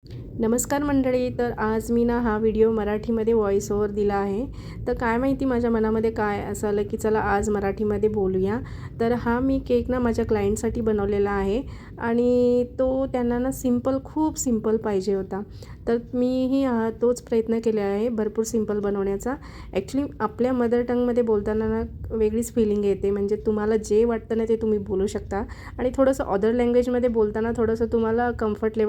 नमस्कार मंडळी. तर आज मी ना हा व्हिडिओ मराठीमध्ये व्हॉईस ओव्हर दिला आहे. तर काय माहिती माझ्या मनामध्ये काय असं आलं की चला आज मराठीमध्ये बोलूया. तर हा मी केक ना माझ्या क्लायंटसाठी बनवलेला आहे आणि तो त्यांना ना खूप सिंपल पाहिजे होता. तर मीही तोच प्रयत्न केला आहे भरपूर सिंपल बनवण्याचा. ॲक्च्युली आपल्या मदर टंगमध्ये बोलताना ना वेगळीच फीलिंग येते. म्हणजे तुम्हाला जे वाटतं ना ते तुम्ही बोलू शकता आणि थोडंसं अदर लँग्वेजमध्ये बोलताना थोडंसं तुम्हाला कम्फर्ट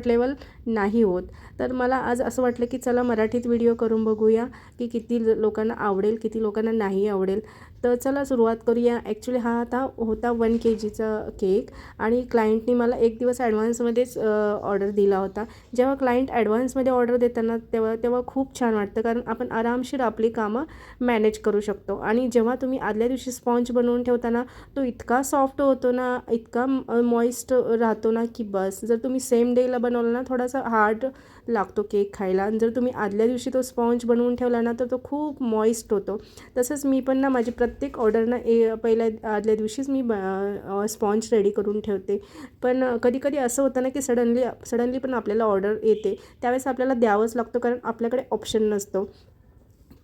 लेवल नाही होत. तर मला आज असं वाटलं की चला मराठीत व्हिडिओ करून बघूया की किती लोकांना आवडेल, किती लोकांना नाही आवडेल. तर चला सुरुवात करूया. ॲक्च्युली हा आता होता 1 KGचा केक आणि क्लायंटनी मला 1 दिवस ॲडव्हान्समध्येच ऑर्डर दिला होता. जेव्हा क्लायंट ॲडव्हान्समध्ये ऑर्डर देताना तेव्हा खूप छान वाटतं, कारण आपण आरामशीर आपली कामं मॅनेज करू शकतो. आणि जेव्हा तुम्ही आदल्या दिवशी स्पॉन्ज बनवून ठेवताना तो इतका सॉफ्ट होतो ना, इतका मॉइस्ट राहतो ना की बस. जर तुम्ही सेम डेला बनवला ना थोडासा हार्ड लागतो केक खायला, आणि जर तुम्ही आदल्या दिवशी तो स्पॉन्ज बनवून ठेवला ना तर तो खूप मॉइस्ट होतो. तसंच मी पण ना माझी प्रत्येक ऑर्डर ना पहिल्या आदल्या दिवशीच मी स्पॉन्ज रेडी करून ठेवते. पण कधी असं होतं ना की सडनली पण आपल्याला ऑर्डर येते, त्यावेळेस आपल्याला द्यावंच लागतं, कारण आपल्याकडे ऑप्शन नसतो.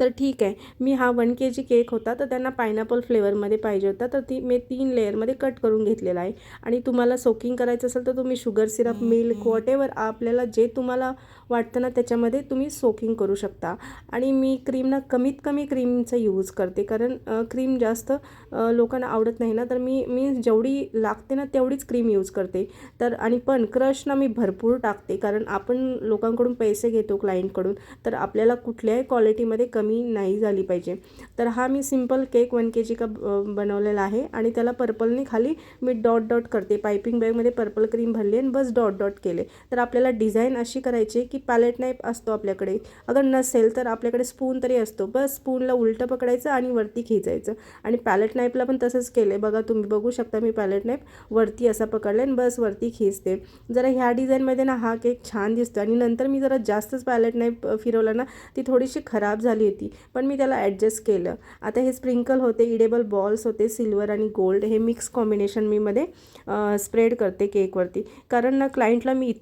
तर ठीक आहे, मी हा 1 KG केक होता तर त्यांना पायनॅपल फ्लेवरमध्ये पाहिजे होता, तर मी 3 लेयरमध्ये कट करून घेतलेला आहे. आणि तुम्हाला सोकिंग करायचं असेल तर तुम्ही शुगर सिरप, मिल्क, व्हॉटेवर आपल्याला जे तुम्हाला वाटतं ना त्याच्यामध्ये तुम्ही सोकिंग करू शकता. आणि मी क्रीम ना कमीत कमी क्रीमचा यूज करते, कारण क्रीम जास्त लोकांना आवडत नाही ना, तर मी मी जेवढी लागते ना तेवढीच क्रीम यूज करते. तर आणि पण क्रश ना मी भरपूर टाकते, कारण आपण लोकांकडून पैसे घेतो क्लायंटकडून, तर आपल्याला कुठल्याही क्वालिटीमध्ये कमी नाही झाली पाहिजे. तर हा मी सिंपल केक 1 KG का बनवलेला आहे आणि त्याला पर्पलने खाली मी डॉट करते. पायपिंग बॅगमध्ये पर्पल क्रीम भरली आणि बस डॉट केले. तर आपल्याला डिझाईन अशी करायची की पॅलेट नाईफ असतो आपल्याकडे, अगर नसेल तर आपल्याकडे स्पून तरी असतो. बस स्पूनला उलटं पकडायचं आणि वरती खेचायचं. आणि पॅलेट नाईफला पण तसंच केलं आहे बघा, तुम्ही बघू शकता. मी पॅलेट नाईफ वरती असा पकडला आणि बस वरती खेचते. जरा ह्या डिझाईनमध्ये ना हा केक छान दिसतो. आणि नंतर मी जरा जास्तच पॅलेट नाईफ फिरवला ना, ती थोडीशी खराब झाली होती, पण मी त्याला ॲडजस्ट केलं. आता हे स्प्रिंकल होते, इडेबल बॉल्स होते, सिल्वर आणि गोल्ड, हे मिक्स कॉम्बिनेशन मी मध्ये स्प्रेड करते केकवरती. कारण ना क्लायंटला मी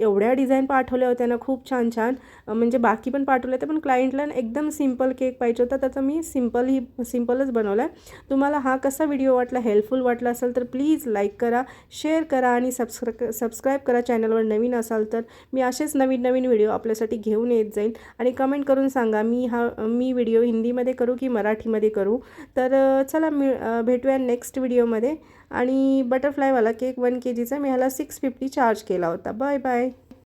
एवढ्या डिझाईन पाठवल्या होत्या ना, खूप छान म्हणजे बाकी पण पाठवले होते, पण क्लायंटला एकदम सिंपल केक पाहिजे होता, त्याचा मी सिंपलच बनवला आहे. तुम्हाला हा कसा व्हिडिओ वाटला, हेल्पफुल वाटला असेल तर प्लीज लाईक करा, शेअर करा आणि सबस्क्राईब करा. चॅनलवर नवीन असाल तर मी असेच नवीन व्हिडिओ आपल्यासाठी घेऊन येत जाईल. आणि कमेंट करून सांगा मी व्हिडिओ हिंदीमध्ये करू की मराठीमध्ये करू. तर चला भेटूया नेक्स्ट व्हिडिओमध्ये. आणि बटरफ्लायवाला केक 1 KGचा मी ह्याला 650 चार्ज केला होता. Bye bye.